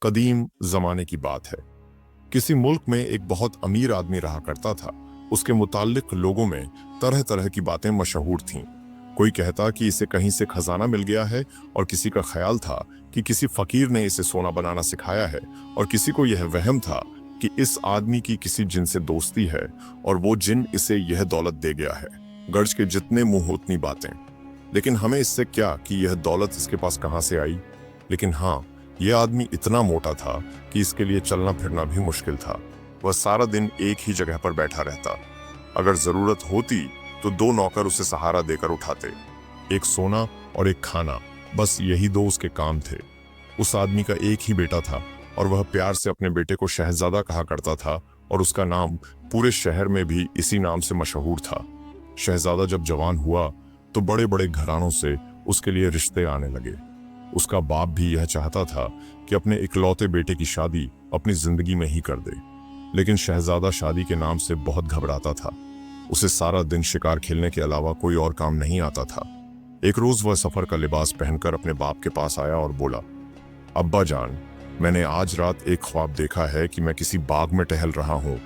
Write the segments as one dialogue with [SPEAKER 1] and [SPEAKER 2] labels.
[SPEAKER 1] कदीम जमाने की बात है। किसी मुल्क में एक बहुत अमीर आदमी रहा करता था। उसके मुताल्लिक लोगों में तरह तरह की बातें मशहूर थीं। कोई कहता कि इसे कहीं से खजाना मिल गया है, और किसी का ख्याल था कि किसी फकीर ने इसे सोना बनाना सिखाया है, और किसी को यह वहम था कि इस आदमी की किसी जिन से दोस्ती है और वो जिन इसे यह दौलत दे गया है। गर्ज के जितने मुंह उतनी बातें। लेकिन हमें इससे क्या कि यह दौलत इसके पास कहां से आई। लेकिन हाँ, यह आदमी इतना मोटा था कि इसके लिए चलना फिरना भी मुश्किल था। वह सारा दिन एक ही जगह पर बैठा रहता। अगर जरूरत होती तो दो नौकर उसे सहारा देकर उठाते, एक सोना और एक खाना, बस यही दो उसके काम थे। उस आदमी का एक ही बेटा था और वह प्यार से अपने बेटे को शहजादा कहा करता था, और उसका नाम पूरे शहर में भी इसी नाम से मशहूर था। शहजादा जब जवान हुआ तो बड़े बड़े घरानों से उसके लिए रिश्ते आने लगे। उसका बाप भी यह चाहता था कि अपने इकलौते बेटे की शादी अपनी जिंदगी में ही कर दे, लेकिन शहजादा शादी के नाम से बहुत घबराता था। उसे सारा दिन शिकार खेलने के अलावा कोई और काम नहीं आता था। एक रोज वह सफर का लिबास पहनकर अपने बाप के पास आया और बोला, अब्बा जान, मैंने आज रात एक ख्वाब देखा है कि मैं किसी बाग में टहल रहा हूँ।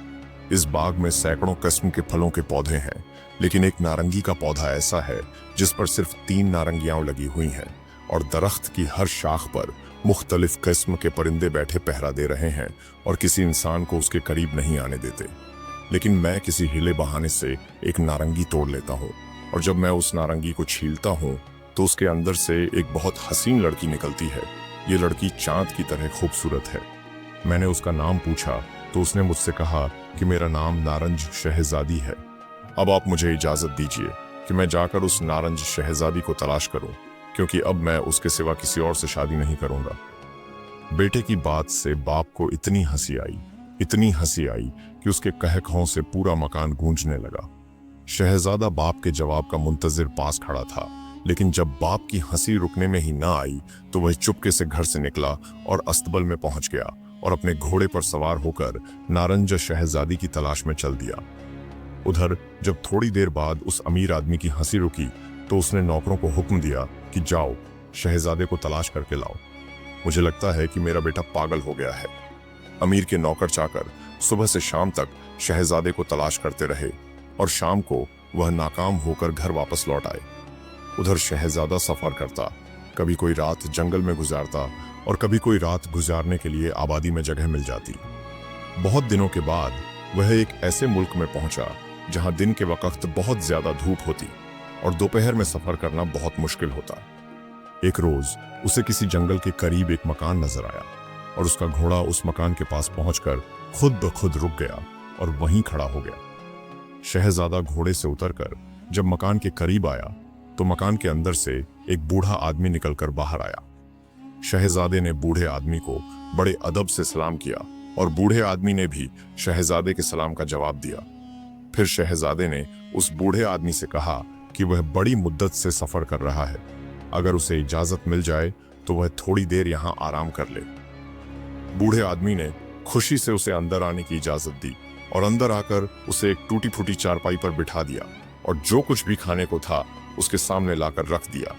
[SPEAKER 1] इस बाग में सैकड़ों किस्म के फलों के पौधे हैं, लेकिन एक नारंगी का पौधा ऐसा है जिस पर सिर्फ 3 नारंगियां लगी हुई हैं, और दरख्त की हर शाख पर मुख्तलिफ किस्म के परिंदे बैठे पहरा दे रहे हैं और किसी इंसान को उसके करीब नहीं आने देते। लेकिन मैं किसी हीले बहाने से एक नारंगी तोड़ लेता हूँ, और जब मैं उस नारंगी को छीलता हूँ तो उसके अंदर से एक बहुत हसीन लड़की निकलती है। ये लड़की चांद की तरह खूबसूरत है। मैंने उसका नाम पूछा तो उसने मुझसे कहा कि मेरा नाम नारंज शहजादी है। अब आप मुझे इजाजत दीजिए कि मैं जाकर उस नारंज शहजादी को तलाश करूं, क्योंकि अब मैं उसके सिवा किसी और से शादी नहीं करूंगा। बेटे की बात से बाप को इतनी हंसी आई कि उसके कहकहों से पूरा मकान गूंजने लगा। शहजादा बाप के जवाब का मुंतजिर पास खड़ा था, लेकिन जब बाप की हंसी रुकने में ही ना आई तो वह चुपके से घर से निकला और अस्तबल में पहुंच गया और अपने घोड़े पर सवार होकर नारंज शहजादी की तलाश में चल दिया। उधर जब थोड़ी देर बाद उस अमीर आदमी की हंसी रुकी तो उसने नौकरों को हुक्म दिया कि जाओ, शहजादे को तलाश करके लाओ। मुझे लगता है कि मेरा बेटा पागल हो गया है। अमीर के नौकर चाकर सुबह से शाम तक शहजादे को तलाश करते रहे, और शाम को वह नाकाम होकर घर वापस लौट आए। उधर शहजादा सफर करता, कभी कोई रात जंगल में गुजारता और कभी कोई रात गुजारने के लिए आबादी में जगह मिल जाती। बहुत दिनों के बाद वह एक ऐसे मुल्क में पहुंचा जहां दिन के वक्त बहुत ज्यादा धूप होती और दोपहर में सफर करना बहुत मुश्किल होता। एक रोज उसे किसी जंगल के करीब एक मकान नजर आया, और उसका घोड़ा उस मकान के पास पहुंचकर खुद ब खुद रुक गया और वहीं खड़ा हो गया। शहजादा घोड़े से उतरकर जब मकान के करीब आया तो मकान के अंदर से एक बूढ़ा आदमी निकलकर बाहर आया। शहजादे ने बूढ़े आदमी को बड़े अदब से सलाम किया, और बूढ़े आदमी ने भी शहजादे के सलाम का जवाब दिया। फिर शहजादे ने उस बूढ़े आदमी से कहा कि वह बड़ी मुद्दत से सफर कर रहा है, अगर उसे इजाजत मिल जाए तो वह थोड़ी देर यहाँ आराम कर ले। बूढ़े आदमी ने खुशी से उसे अंदर आने की इजाजत दी, और अंदर आकर उसे एक टूटी फूटी चारपाई पर बिठा दिया और जो कुछ भी खाने को था उसके सामने लाकर रख दिया।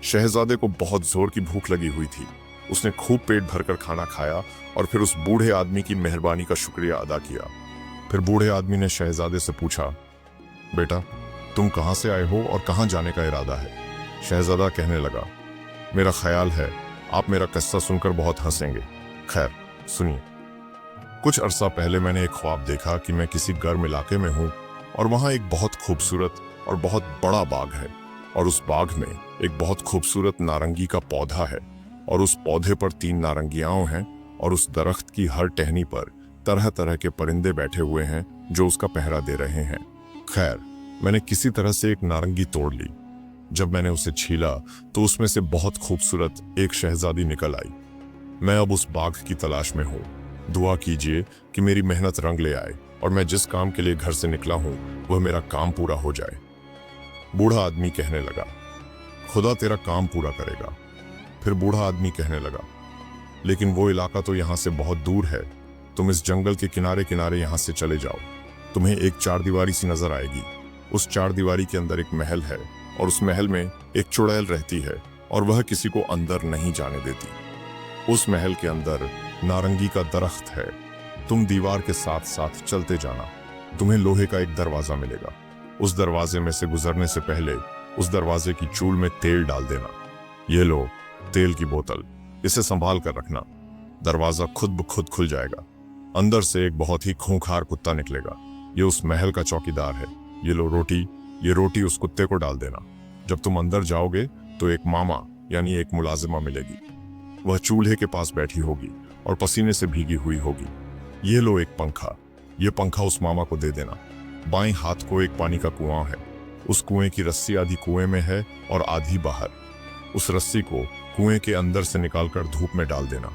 [SPEAKER 1] शहजादे को बहुत जोर की भूख लगी हुई थी। उसने खूब पेट भरकर खाना खाया और फिर उस बूढ़े आदमी की मेहरबानी का शुक्रिया अदा किया। फिर बूढ़े आदमी ने शहजादे से पूछा, बेटा, तुम कहाँ से आए हो और कहाँ जाने का इरादा है? शहजादा कहने लगा, मेरा ख्याल है आप मेरा किस्सा सुनकर बहुत हंसेंगे। खैर सुनिए। कुछ अरसा पहले मैंने एक ख्वाब देखा कि मैं किसी गर्म इलाके में हूँ और वहाँ एक बहुत खूबसूरत और बहुत बड़ा बाग है, और उस बाग में एक बहुत खूबसूरत नारंगी का पौधा है, और उस पौधे पर 3 नारंगियां हैं, और उस दरख्त की हर टहनी पर तरह तरह के परिंदे बैठे हुए हैं जो उसका पहरा दे रहे हैं। खैर, मैंने किसी तरह से एक नारंगी तोड़ ली। जब मैंने उसे छीला तो उसमें से बहुत खूबसूरत एक शहजादी निकल आई। मैं अब उस बाग की तलाश में हूँ। दुआ कीजिए कि मेरी मेहनत रंग ले आए और मैं जिस काम के लिए घर से निकला हूँ वह मेरा काम पूरा हो जाए। बूढ़ा आदमी कहने लगा, खुदा तेरा काम पूरा करेगा। फिर बूढ़ा आदमी कहने लगा, लेकिन वो इलाका तो यहाँ से बहुत दूर है। तुम इस जंगल के किनारे किनारे यहाँ से चले जाओ। तुम्हें एक 4 दीवारी सी नजर आएगी। उस 4 दीवारी के अंदर एक महल है, और उस महल में एक चुड़ैल रहती है, और वह किसी को अंदर नहीं जाने देती। उस महल के अंदर नारंगी का दरख्त है। तुम दीवार के साथ साथ चलते जाना, तुम्हें लोहे का एक दरवाजा मिलेगा। उस दरवाजे में से गुजरने से पहले उस दरवाजे की चूल में तेल डाल देना। ये लो तेल की बोतल, इसे संभाल कर रखना। दरवाजा खुद ब खुद खुल जाएगा। अंदर से एक बहुत ही खूंखार कुत्ता निकलेगा। ये उस महल का चौकीदार है। ये लो रोटी, ये रोटी उस कुत्ते को डाल देना। जब तुम अंदर जाओगे तो एक मामा यानी एक मुलाजिमा मिलेगी। वह चूल्हे के पास बैठी होगी और पसीने से भीगी हुई होगी। ये लो एक पंखा, ये पंखा उस मामा को दे देना। बाएं हाथ को एक पानी का कुआं है। उस कुएं की रस्सी आधी कुएं में है और आधी बाहर। उस रस्सी को कुएं के अंदर से निकालकर धूप में डाल देना।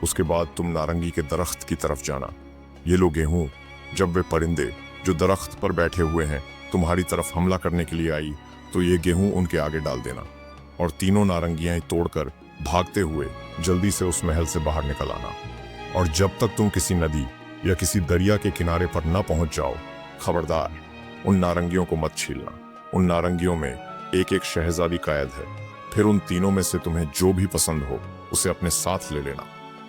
[SPEAKER 1] उसके बाद तुम नारंगी के दरख्त की तरफ जाना। ये लो गेहूं, जब वे परिंदे जो दरख्त पर बैठे हुए हैं तुम्हारी तरफ हमला करने के लिए आई तो ये गेहूं उनके आगे डाल देना और तीनों नारंगियां तोड़कर भागते हुए जल्दी से उस महल से बाहर निकल आना। और जब तक तुम किसी नदी या किसी दरिया के किनारे पर न पहुंच जाओ, खबरदार उन नारंगियों को मत छीलना। उन नारंगियों में एक एक शहजादी कैद है। फिर उन तीनों में से तुम्हें जो भी पसंद हो उसे अपने साथ ले लेना,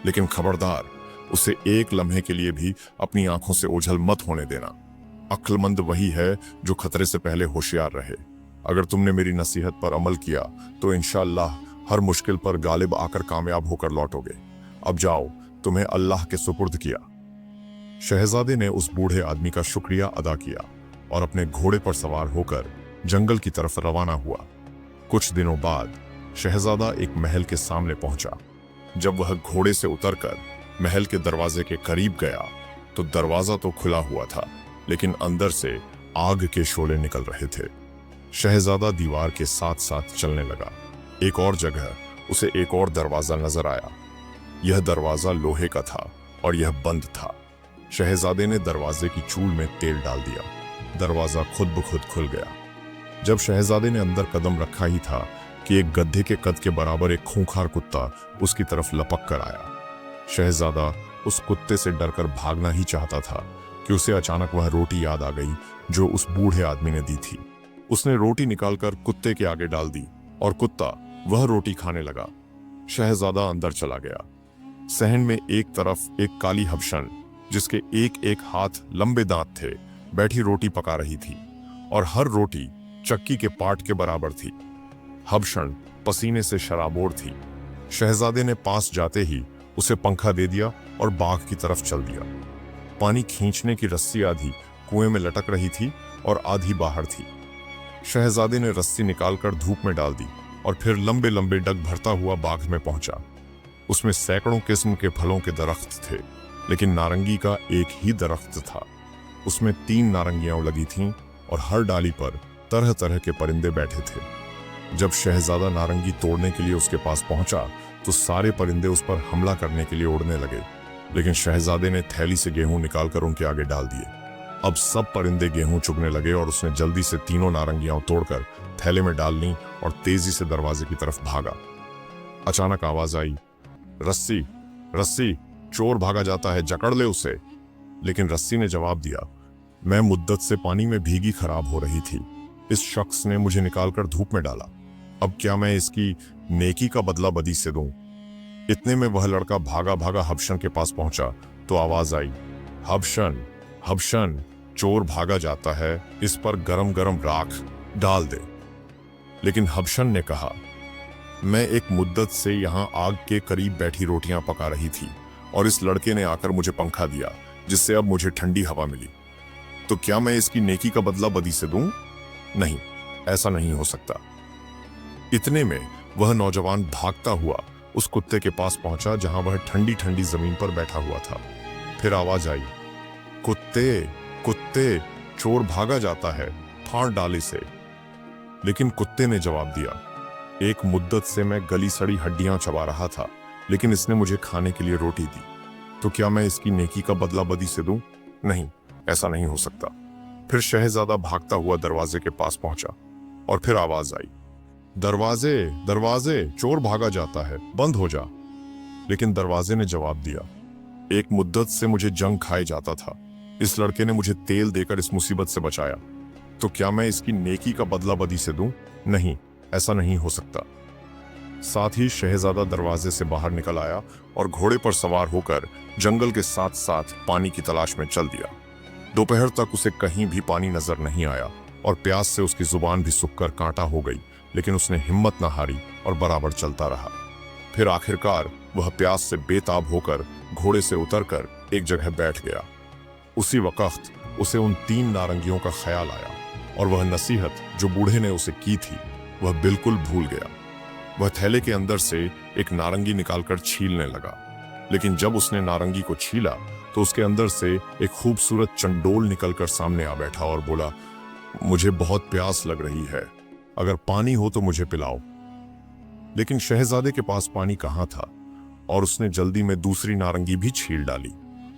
[SPEAKER 1] लेकिन खबरदार उसे एक लम्हे के लिए भी अपनी आंखों से ओझल मत होने देना। अक्लमंद वही है जो खतरे से पहले होशियार रहे। अगर तुमने मेरी नसीहत पर अमल किया तो इंशाअल्लाह हर मुश्किल पर गालिब आकर कामयाब होकर लौटोगे। अब जाओ, तुम्हें अल्लाह के सुपुर्द किया। शहजादे ने उस बूढ़े आदमी का शुक्रिया अदा किया और अपने घोड़े पर सवार होकर जंगल की तरफ रवाना हुआ। कुछ दिनों बाद शहजादा एक महल के सामने पहुंचा। जब वह घोड़े से उतरकर महल के दरवाजे के करीब गया तो दरवाजा तो खुला हुआ था, लेकिन अंदर से आग के शोले निकल रहे थे। शहजादा दीवार के साथ साथ चलने लगा। एक और जगह उसे एक और दरवाजा नजर आया। यह दरवाजा लोहे का था और यह बंद था। शहजादे ने दरवाजे की चूल में तेल डाल दिया। दरवाजा खुद ब खुद खुल गया। जब शहजादे ने अंदर कदम रखा ही था कि एक गधे के कद के बराबर एक खूंखार कुत्ता उसकी तरफ लपक कर आया। शहजादा उस कुत्ते से डरकर भागना ही चाहता था कि उसे अचानक वह रोटी याद आ गई जो उस बूढ़े आदमी ने दी थी। उसने रोटी निकालकर कुत्ते के आगे डाल दी और कुत्ता वह रोटी खाने लगा। शहजादा अंदर चला गया। सहन में एक तरफ एक काली हबशन जिसके एक एक हाथ लंबे दांत थे बैठी रोटी पका रही थी और हर रोटी चक्की के पाट के बराबर थी। हबशन पसीने से शराबोर थी। शहजादे ने पास जाते ही उसे पंखा दे दिया और बाग की तरफ चल दिया। पानी खींचने की रस्सी आधी कुएं में लटक रही थी और आधी बाहर थी। शहजादे ने रस्सी निकालकर धूप में डाल दी और फिर लंबे लंबे डग भरता हुआ बाग में पहुंचा। उसमें सैकड़ों किस्म के फलों के दरख्त थे, लेकिन नारंगी का एक ही दरख्त था। उसमें 3 नारंगियां लगी थीं और हर डाली पर तरह तरह के परिंदे बैठे थे। जब शहजादा नारंगी तोड़ने के लिए उसके पास पहुंचा तो सारे परिंदे उस पर हमला करने के लिए उड़ने लगे, लेकिन शहजादे ने थैली से गेहूं निकालकर उनके आगे डाल दिए। अब सब परिंदे गेहूं चुगने लगे और उसने जल्दी से तीनों नारंगियां तोड़कर थैले में डाल ली और तेजी से दरवाजे की तरफ भागा। अचानक आवाज आई, रस्सी रस्सी, चोर भागा जाता है, जकड़ ले उसे। लेकिन रस्सी ने जवाब दिया, मैं मुद्दत से पानी में भीगी खराब हो रही थी। इस शख्स ने मुझे निकालकर धूप में डाला। अब क्या मैं इसकी नेकी का बदला बदी से दूं? इतने में वह लड़का भागा भागा हबशन के पास पहुंचा तो आवाज आई, हबशन हबशन, चोर भागा जाता है, इस पर गरम गरम राख डाल दे। लेकिन हबशन ने कहा, मैं एक मुद्दत से यहाँ आग के करीब बैठी रोटियां पका रही थी और इस लड़के ने आकर मुझे पंखा दिया जिससे अब मुझे ठंडी हवा मिली। तो क्या मैं इसकी नेकी का बदला बदी से दूं? नहीं, ऐसा नहीं हो सकता। इतने में वह नौजवान भागता हुआ उस कुत्ते के पास पहुंचा जहां वह ठंडी ठंडी जमीन पर बैठा हुआ था। फिर आवाज आई, कुत्ते कुत्ते, चोर भागा जाता है, फाड़ डाले से। लेकिन कुत्ते ने जवाब दिया, एक मुद्दत से मैं गली सड़ी हड्डियां चबा रहा था, लेकिन इसने मुझे खाने के लिए रोटी दी। तो क्या मैं इसकी नेकी का बदला बदी से दूं? नहीं, ऐसा नहीं हो सकता। फिर शहजादा भागता हुआ दरवाजे के पास पहुंचा और फिर आवाज आई, दरवाजे दरवाजे, चोर भागा जाता है, बंद हो जा। लेकिन दरवाजे ने जवाब दिया, एक मुद्दत से मुझे जंग खाए जाता था, इस लड़के ने मुझे तेल देकर इस मुसीबत से बचाया। तो क्या मैं इसकी नेकी का बदला बदी से दूं? नहीं, ऐसा नहीं हो सकता। साथ ही शहजादा दरवाजे से बाहर निकल आया और घोड़े पर सवार होकर जंगल के साथ साथ पानी की तलाश में चल दिया। दोपहर तक उसे कहीं भी पानी नजर नहीं आया और प्यास से उसकी जुबान भी सूखकर कांटा हो गई, लेकिन उसने हिम्मत न हारी और बराबर चलता रहा। फिर आखिरकार वह प्यास से बेताब होकर घोड़े से उतरकर एक जगह बैठ गया। उसी वक्त उसे उन 3 नारंगियों का ख्याल आया और वह नसीहत जो बूढ़े ने उसे की थी वह बिल्कुल भूल गया। वह थैले के अंदर से एक नारंगी निकालकर छीलने लगा, लेकिन जब उसने नारंगी को छीला तो उसके अंदर से एक खूबसूरत चंडोल निकलकर सामने आ बैठा और बोला, मुझे बहुत प्यास लग रही है, अगर पानी हो तो मुझे पिलाओ। लेकिन शहजादे के पास पानी कहाँ था और उसने जल्दी में दूसरी नारंगी भी छील डाली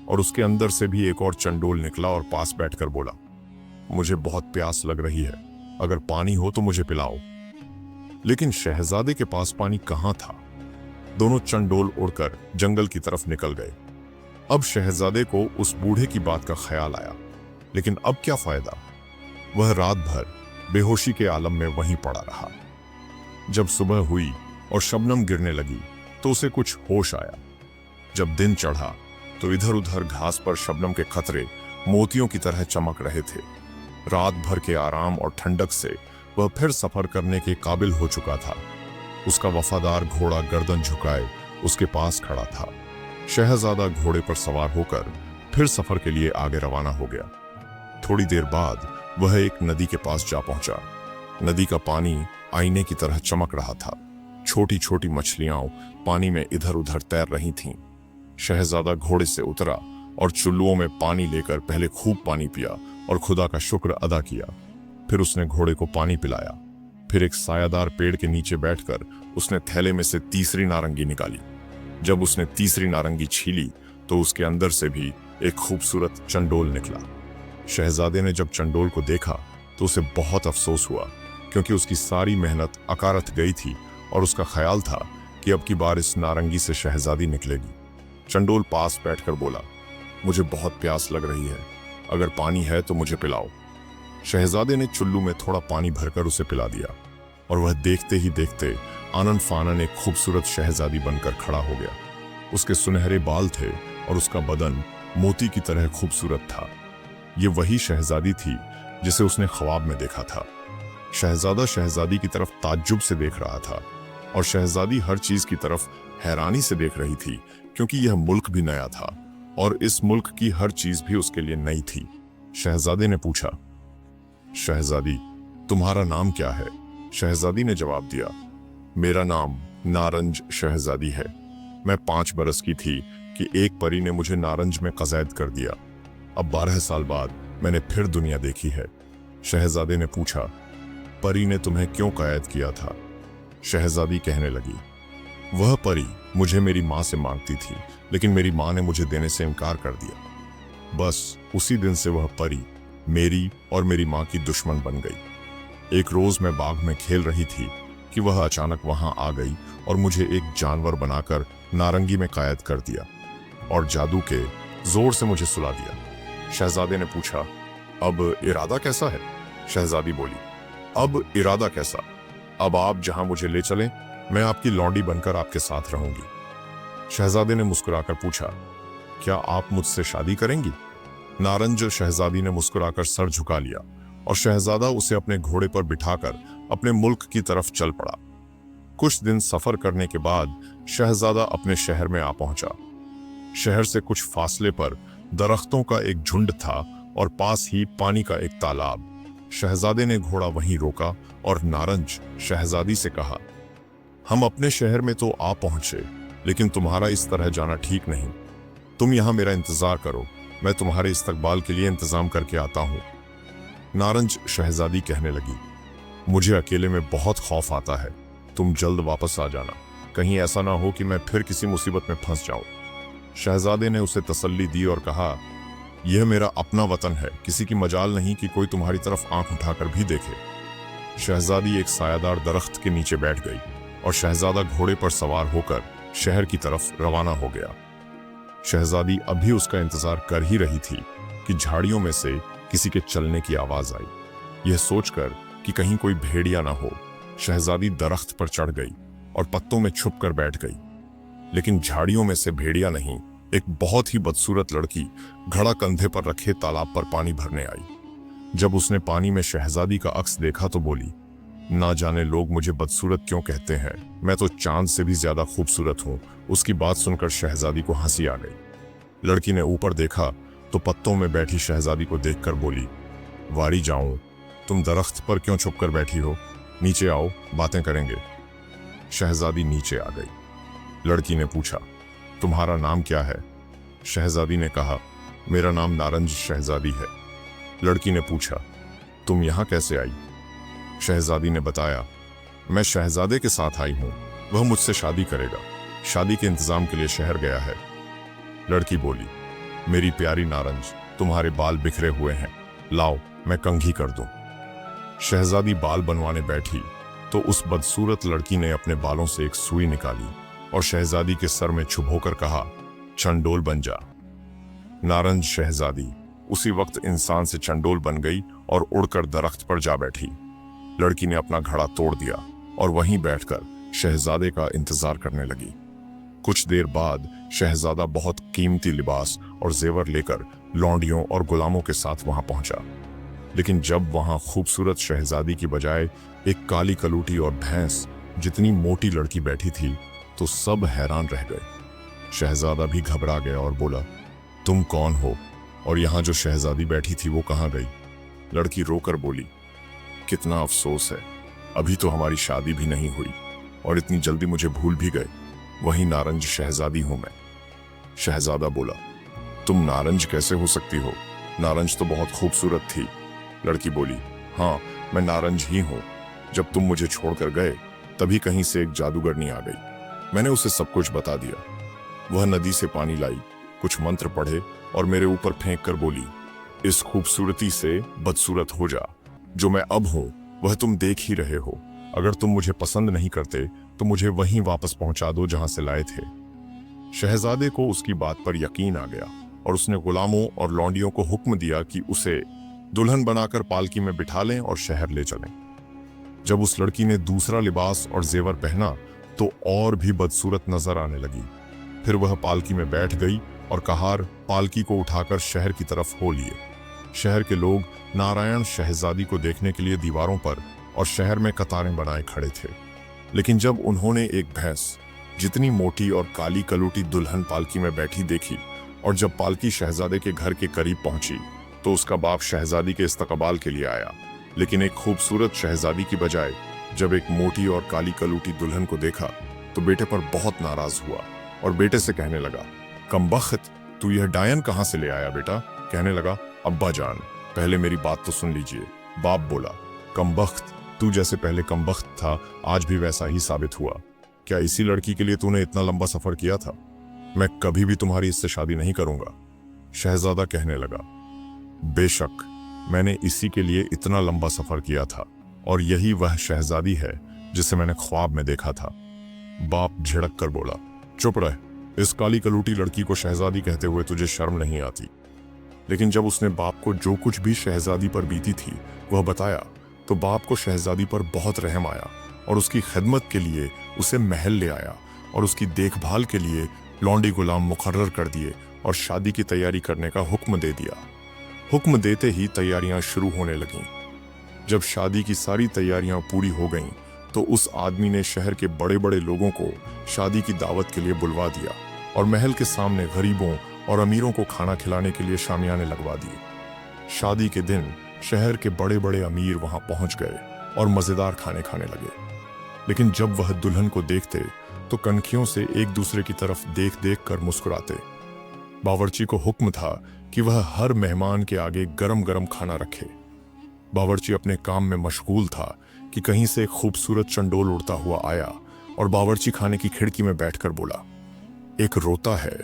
[SPEAKER 1] और उसके अंदर से भी एक और चंडोल निकला और पास बैठकर बोला, मुझे बहुत प्यास लग रही है, अगर पानी हो तो मुझे पिलाओ। लेकिन शहजादे के पास पानी कहाँ था। दोनों चंडोल उड़कर जंगल की तरफ निकल गए। अब शहजादे को उस बूढ़े की बात का ख्याल आया, लेकिन अब क्या फायदा। वह रात भर बेहोशी के आलम में वहीं पड़ा रहा। जब सुबह हुई और शबनम गिरने लगी तो उसे कुछ होश आया। जब दिन चढ़ा तो इधर उधर घास पर शबनम के खतरे मोतियों की तरह चमक रहे थे। रात भर के आराम और ठंडक से वह फिर सफर करने के काबिल हो चुका था। उसका वफादार घोड़ा गर्दन झुकाए उसके पास खड़ा था। शहजादा घोड़े पर सवार होकर फिर सफर के लिए आगे रवाना हो गया। थोड़ी देर बाद वह एक नदी के पास जा पहुंचा। नदी का पानी आईने की तरह चमक रहा था। छोटी छोटी मछलियां पानी में इधर उधर तैर रही थीं। शहजादा घोड़े से उतरा और चुल्लुओं में पानी लेकर पहले खूब पानी पिया और खुदा का शुक्र अदा किया। फिर उसने घोड़े को पानी पिलाया। फिर एक सायादार पेड़ के नीचे बैठकर उसने थैले में से तीसरी नारंगी निकाली। जब उसने तीसरी नारंगी छीली तो उसके अंदर से भी एक खूबसूरत चंडोल निकला। शहजादे ने जब चंडोल को देखा तो उसे बहुत अफसोस हुआ, क्योंकि उसकी सारी मेहनत अकारथ गई थी और उसका ख्याल था कि अब की बार इस नारंगी से शहजादी निकलेगी। चंडोल पास बैठकर बोला, मुझे बहुत प्यास लग रही है, अगर पानी है तो मुझे पिलाओ। शहजादे ने चुल्लू में थोड़ा पानी भरकर उसे पिला दिया और वह देखते ही देखते आनन फानन एक खूबसूरत शहजादी बनकर खड़ा हो गया। उसके सुनहरे बाल थे और उसका बदन मोती की तरह खूबसूरत था। ये वही शहजादी थी जिसे उसने ख्वाब में देखा था। शहजादा शहजादी की तरफ ताज्जुब से देख रहा था और शहजादी हर चीज की तरफ हैरानी से देख रही थी, क्योंकि यह मुल्क भी नया था और इस मुल्क की हर चीज भी उसके लिए नई थी। शहजादे ने पूछा, शहजादी तुम्हारा नाम क्या है? शहजादी ने जवाब दिया, मेरा नाम नारंज शहजादी है। मैं 5 बरस की थी कि एक परी ने मुझे नारंज में कज़ैद कर दिया। अब 12 साल बाद मैंने फिर दुनिया देखी है। शहजादे ने पूछा, परी ने तुम्हें क्यों कैद किया था? शहजादी कहने लगी, वह परी मुझे मेरी माँ से मांगती थी, लेकिन मेरी माँ ने मुझे देने से इनकार कर दिया। बस उसी दिन से वह परी मेरी और मेरी माँ की दुश्मन बन गई। एक रोज मैं बाग में खेल रही थी कि वह अचानक वहां आ गई और मुझे एक जानवर बनाकर नारंगी में कैद कर दिया और जादू के जोर से मुझे सुला दिया। शहजादे ने पूछा, अब इरादा कैसा है? शहजादी बोली, अब इरादा कैसा? अब आप जहां मुझे ले चलें, मैं आपकी लौंडी बनकर आपके साथ रहूंगी। शहजादे ने मुस्कुराकर पूछा, क्या आप मुझसे शादी करेंगी? नारंज शहजादी ने मुस्कुराकर सर झुका लिया और शहजादा उसे अपने घोड़े पर बिठाकर अपने मुल्क की तरफ चल पड़ा। कुछ दिन सफर करने के बाद शहजादा अपने शहर में आ पहुंचा। शहर से कुछ फासले पर दरख्तों का एक झुंड था और पास ही पानी का एक तालाब। शहजादे ने घोड़ा वहीं रोका और नारंज शहजादी से कहा, हम अपने शहर में तो आ पहुंचे, लेकिन तुम्हारा इस तरह जाना ठीक नहीं। तुम यहां मेरा इंतजार करो, मैं तुम्हारे इस्तकबाल के लिए इंतजाम करके आता हूं। नारंज शहजादी कहने लगी, मुझे अकेले में बहुत खौफ आता है, तुम जल्द वापस आ जाना, कहीं ऐसा ना हो कि मैं फिर किसी मुसीबत में फंस जाऊं। शहजादे ने उसे तसल्ली दी और कहा, यह मेरा अपना वतन है, किसी की मजाल नहीं कि कोई तुम्हारी तरफ आंख उठाकर भी देखे। शहजादी एक सायादार दरख्त के नीचे बैठ गई और शहजादा घोड़े पर सवार होकर शहर की तरफ रवाना हो गया। शहजादी अभी उसका इंतजार कर ही रही थी कि झाड़ियों में से किसी के चलने की आवाज आई। यह सोचकर कि कहीं कोई भेड़िया ना हो, शहजादी दरख्त पर चढ़ गई और पत्तों में छुप कर बैठ गई। लेकिन झाड़ियों में से भेड़िया नहीं, एक बहुत ही बदसूरत लड़की घड़ा कंधे पर रखे तालाब पर पानी भरने आई। जब उसने पानी में शहजादी का अक्स देखा तो बोली, ना जाने लोग मुझे बदसूरत क्यों कहते हैं, मैं तो चांद से भी ज्यादा खूबसूरत हूँ। उसकी बात सुनकर शहजादी को हंसी आ गई। लड़की ने ऊपर देखा तो पत्तों में बैठी शहजादी को देखकर बोली, वारी जाऊं, तुम दरख्त पर क्यों छुप कर बैठी हो? नीचे आओ, बातें करेंगे। शहजादी नीचे आ गई। लड़की ने पूछा, तुम्हारा नाम क्या है? शहजादी ने कहा, मेरा नाम नारंज शहजादी है। लड़की ने पूछा, तुम यहाँ कैसे आई? शहजादी ने बताया, मैं शहजादे के साथ आई हूँ, वह मुझसे शादी करेगा, शादी के इंतजाम के लिए शहर गया है। लड़की बोली, मेरी प्यारी नारंज, तुम्हारे बाल बिखरे हुए हैं, लाओ मैं कंघी कर दूं। शहजादी बाल बनवाने बैठी तो उस बदसूरत लड़की ने अपने बालों से एक सुई निकाली और शहजादी के सर में चुभोकर कहा, चंडोल बन जा। नारंज शहजादी उसी वक्त इंसान से चंडोल बन गई और उड़कर दरख्त पर जा बैठी। लड़की ने अपना घड़ा तोड़ दिया और वहीं बैठकर शहजादे का इंतजार करने लगी। कुछ देर बाद शहजादा बहुत कीमती लिबास और जेवर लेकर लौंडियों और गुलामों के साथ वहां पहुंचा। लेकिन जब वहां खूबसूरत शहजादी की बजाय एक काली कलूटी और भैंस जितनी मोटी लड़की बैठी थी तो सब हैरान रह गए। शहजादा भी घबरा गया और बोला, तुम कौन हो और यहाँ जो शहजादी बैठी थी वो कहाँ गई? लड़की रोकर बोली, कितना अफसोस है, अभी तो हमारी शादी भी नहीं हुई और इतनी जल्दी मुझे भूल भी गए। वही नारंज शहजादी हूं मैं। शहजादा बोला, तुम नारंज कैसे हो सकती हो? नारंज तो बहुत खूबसूरत थी। लड़की बोली, हाँ मैं नारंज ही हूं। जब तुम मुझे छोड़कर गए तभी कहीं से एक जादूगरनी आ गई। मैंने उसे सब कुछ बता दिया। वह नदी से पानी लाई, कुछ मंत्र पढ़े और मेरे ऊपर फेंक कर बोली, इस खूबसूरती से बदसूरत हो जा। जो मैं अब हूं वह तुम देख ही रहे हो। अगर तुम मुझे पसंद नहीं करते तो मुझे वहीं वापस पहुंचा दो जहां से लाए थे। शहजादे को उसकी बात पर यकीन आ गया और उसने गुलामों और लौंडियों को हुक्म दिया कि उसे दुल्हन बनाकर पालकी में बिठा लें और शहर ले चलें। जब उस लड़की ने दूसरा लिबास और जेवर पहना तो और भी बदसूरत नजर आने लगी। फिर वह पालकी में बैठ गई और कहार पालकी को उठाकर शहर की तरफ हो लिए। शहर के लोग नारायण शहजादी को देखने के लिए दीवारों पर और शहर में कतारें बनाए खड़े थे। लेकिन जब उन्होंने एक भैंस जितनी मोटी और काली कलूटी दुल्हन पालकी में बैठी देखी और जब पालकी शहजादे के घर के करीब पहुंची तो उसका बाप शहजादी के इस्तकबाल के लिए आया। लेकिन एक खूबसूरत शहजादी की बजाय जब एक मोटी और काली कलूटी दुल्हन को देखा तो बेटे पर बहुत नाराज हुआ और बेटे से कहने लगा, कमबख्त, तू यह डायन कहां से ले आया बेटा? कहने लगा, अब्बा जान पहले मेरी बात तो सुन लीजिए। बाप बोला, कमबख्त, तू जैसे पहले कमबख्त था आज भी वैसा ही साबित हुआ। क्या इसी लड़की के लिए तूने इतना लंबा सफर किया था? मैं कभी भी तुम्हारी इससे शादी नहीं करूंगा। शहजादा कहने लगा, बेशक मैंने इसी के लिए इतना लंबा सफर किया था और यही वह शहजादी है जिसे मैंने ख्वाब में देखा था। बाप झिड़क कर बोला, चुप रह, इस काली कलूटी लड़की को शहजादी कहते हुए तुझे शर्म नहीं आती? लेकिन जब उसने बाप को जो कुछ भी शहजादी पर बीती थी वह बताया तो बाप को शहजादी पर बहुत रहम आया और उसकी खिदमत के लिए उसे महल ले आया और उसकी देखभाल के लिए लौंडी गुलाम मुकर्रर कर दिए और शादी की तैयारी करने का हुक्म दे दिया। हुक्म देते ही तैयारियां शुरू होने लगीं। जब शादी की सारी तैयारियां पूरी हो गईं तो उस आदमी ने शहर के बड़े बड़े लोगों को शादी की दावत के लिए बुलवा दिया और महल के सामने गरीबों और अमीरों को खाना खिलाने के लिए शामियाने लगवा दिए। शादी के दिन शहर के बड़े बड़े अमीर वहां पहुंच गए और मजेदार खाने खाने लगे। लेकिन जब वह दुल्हन को देखते तो कनखियों से एक दूसरे की तरफ देख देख कर मुस्कुराते। बावर्ची को हुक्म था कि वह हर मेहमान के आगे गरम गरम खाना रखे। बावर्ची अपने काम में मशगूल था कि कहीं से एक खूबसूरत चंडोल उड़ता हुआ आया और बावर्ची खाने की खिड़की में बैठकर बोला, एक रोता है,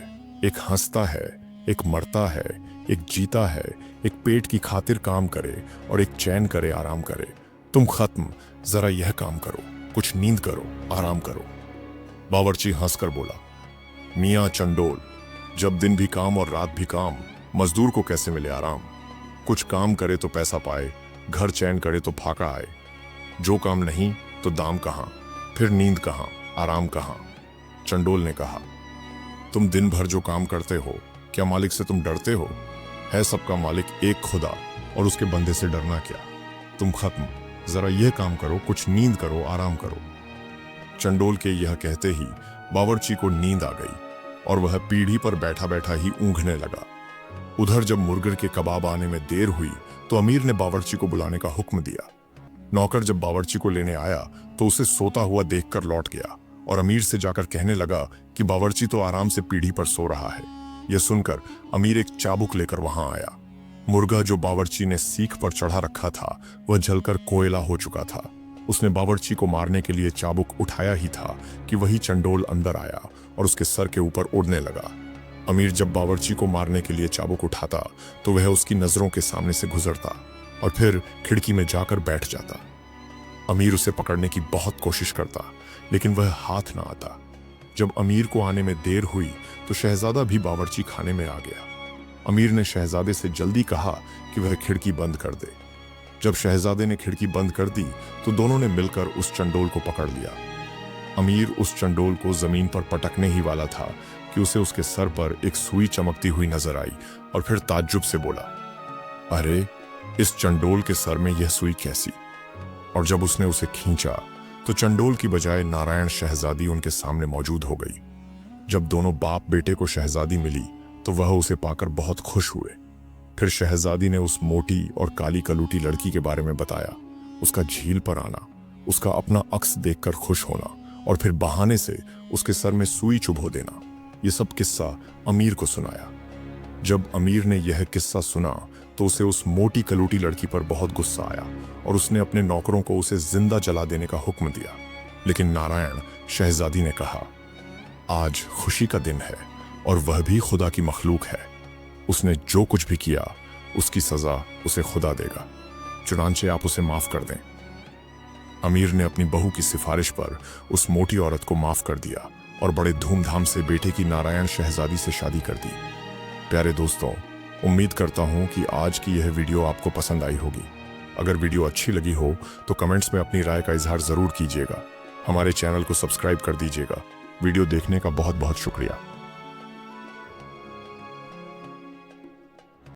[SPEAKER 1] एक हंसता है, एक मरता है, एक जीता है, एक पेट की खातिर काम करे और एक चैन करे, आराम करे। तुम खत्म, जरा यह काम करो, कुछ नींद करो, आराम करो। बावर्ची हंसकर बोला, मियाँ चंडोल, जब दिन भी काम और रात भी काम, मजदूर को कैसे मिले आराम? कुछ काम करे तो पैसा पाए, घर चैन करे तो फाका आए। जो काम नहीं तो दाम कहाँ, फिर नींद कहाँ, आराम कहाँ? चंडोल ने कहा, तुम दिन भर जो काम करते हो, क्या मालिक से तुम डरते हो? है सबका मालिक एक खुदा, और उसके बंदे से डरना क्या? तुम खत्म, जरा यह काम करो, कुछ नींद करो, आराम करो। चंडोल के यह कहते ही बावर्ची को नींद आ गई और वह पीढ़ी पर बैठा बैठा ही ऊँघने लगा। उधर जब मुर्गर के कबाब आने में देर हुई तो अमीर ने बावर्ची को बुलाने का हुक्म दिया। नौकर जब बावर्ची को लेने आया तो उसे सोता हुआ देखकर लौट गया और अमीर से जाकर कहने लगा कि बावर्ची तो आराम से पीढ़ी पर सो रहा है। यह सुनकर अमीर एक चाबुक लेकर वहां आया। मुर्गा जो बावर्ची ने सीख पर चढ़ा रखा था वह जलकर कोयला हो चुका था। उसने बावर्ची को मारने के लिए चाबुक उठाया ही था कि वही चंडोल अंदर आया और उसके सर के ऊपर उड़ने लगा। अमीर जब बावर्ची को मारने के लिए चाबुक उठाता तो वह उसकी नजरों के सामने से गुजरता और फिर खिड़की में जाकर बैठ जाता। अमीर उसे पकड़ने की बहुत कोशिश करता लेकिन वह हाथ ना आता। जब अमीर को आने में देर हुई तो शहजादा भी बावर्ची खाने में आ गया। अमीर ने शहजादे से जल्दी कहा कि वह खिड़की बंद कर दे। जब शहजादे ने खिड़की बंद कर दी तो दोनों ने मिलकर उस चंडोल को पकड़ लिया। अमीर उस चंडोल को जमीन पर पटकने ही वाला था कि उसे उसके सर पर एक सुई चमकती हुई नजर आई और फिर ताज्जुब से बोला, अरे इस चंडोल के सर में यह सुई कैसी? और जब उसने उसे खींचा तो चंडोल की बजाय नारायण शहजादी उनके सामने मौजूद हो गई। जब दोनों बाप बेटे को शहजादी मिली तो वह उसे पाकर बहुत खुश हुए। फिर शहजादी ने उस मोटी और काली कलूटी लड़की के बारे में बताया, उसका झील पर आना, उसका अपना अक्स देखकर खुश होना और फिर बहाने से उसके सर में सुई चुभो देना। यह सब किस्सा अमीर को सुनाया। जब अमीर ने यह किस्सा सुना तो उसे उस मोटी कलूटी लड़की पर बहुत गुस्सा आया और उसने अपने नौकरों को उसे जिंदा जला देने का हुक्म दिया। लेकिन नारायण शहजादी ने कहा, आज खुशी का दिन है और वह भी खुदा की मखलूक है। उसने जो कुछ भी किया उसकी सजा उसे खुदा देगा, चुनांचे आप उसे माफ कर दें। अमीर ने अपनी बहू की सिफारिश पर उस मोटी औरत को माफ कर दिया और बड़े धूमधाम से बेटे की नारायण शहजादी से शादी कर दी। प्यारे दोस्तों, उम्मीद करता हूं कि आज की यह वीडियो आपको पसंद आई होगी। अगर वीडियो अच्छी लगी हो तो कमेंट्स में अपनी राय का इजहार जरूर कीजिएगा। हमारे चैनल को सब्सक्राइब कर दीजिएगा। वीडियो देखने का बहुत बहुत शुक्रिया।